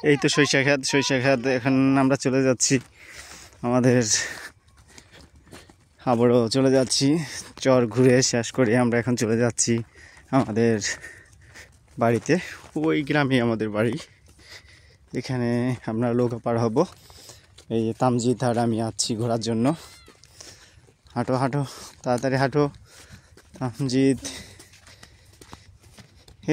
এই তো সরিষা ক্ষেত এখন আমরা চলে যাচ্ছি আমাদের আবারও চলে যাচ্ছি চর ঘুরে শেষ করে আমরা এখন চলে যাচ্ছি আমাদের বাড়িতে। ওই গ্রামে আমাদের বাড়ি। এখানে আমরা নৌকা পার হব। এই তামজিদ আর আমি আছি ঘোরার জন্য। হাঁটো হাঁটো, তাড়াতাড়ি হাঁটো তামজিদ।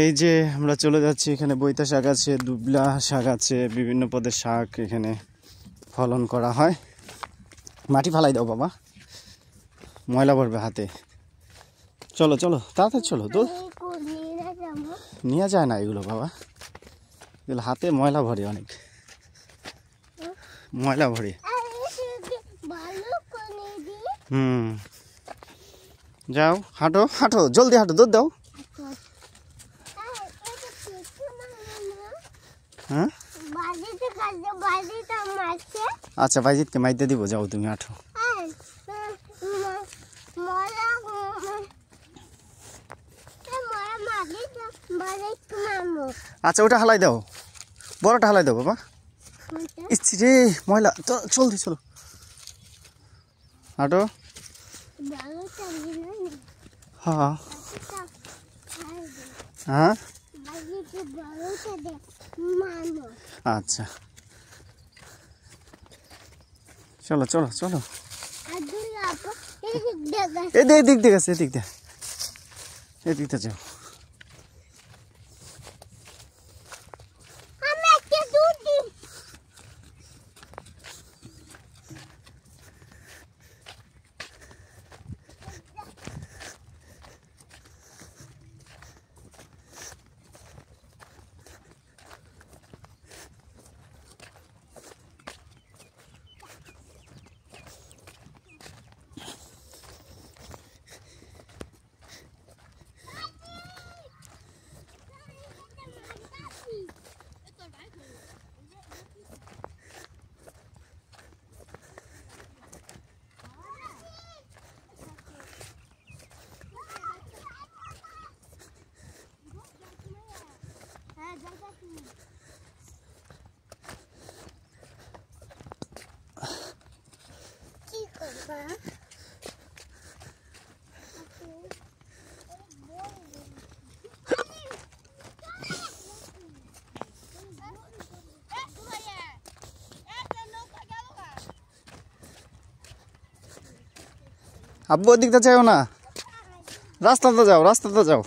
এই যে আমরা চলে যাচ্ছি, এখানে বৈতা শাক আছে, দুবলা শাক আছে, বিভিন্ন পদের শাক এখানে ফলন করা হয়। মাটি ফালাই দাও বাবা, ময়লা পড়বে হাতে। চলো চলো তাড়াতাড়ি চলো, তো নিয়ে যায় না এগুলো বাবা, এগুলো হাতে ময়লা ভরে, অনেক ময়লা ভরে। যাও হাঁটো হাঁটো, জলদি হাঁটো, দুধ দাও। হ্যাঁ আচ্ছা, বাইজিৎকে মাইতে দিব, যাও তুমি হাঁটো। আচ্ছা ওটা হালাই দাও, বড়টা হালাই দাও বাবা। ইচ্ছি রে ময়লা, জলদি চলো হাঁটো। হ্যাঁ হ্যাঁ আচ্ছা চলো চলো চলো। এদিক দিয়ে গেছে, এদিক দিয়ে, এদিক দিয়ে যাও। আব্বু ওদিকটা যাও না, রাস্তাতে যাও, রাস্তাতে যাও।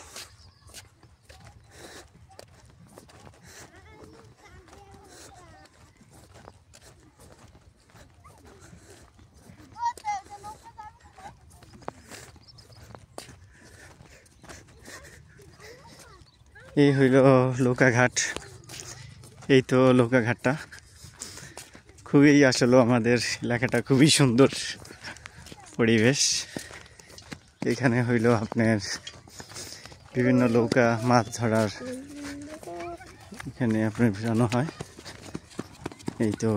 এই হইল নৌকাঘাট। এই তো নৌকাঘাটটা খুবই, আসলে আমাদের এলাকাটা খুবই সুন্দর পরিবেশ। এখানে হইল আপনার বিভিন্ন নৌকা মাছ ধরার, এখানে আপনার ভিড়ানো হয়। এই তো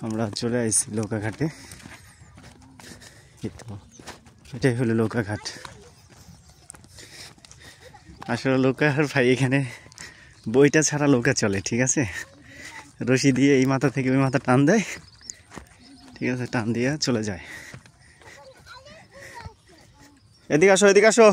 আমরা চলে আসছি নৌকাঘাটে। এই তো এটাই হলো নৌকাঘাট। আসলে নৌকার ভাই এখানে বইটা ছাড়া নৌকা চলে, ঠিক আছে। রশি দিয়ে এই মাথা থেকে ওই মাথা টান দেয়, ঠিক আছে, টান দিয়ে চলে যায়। এদিকে আসো, এদিকে আসো।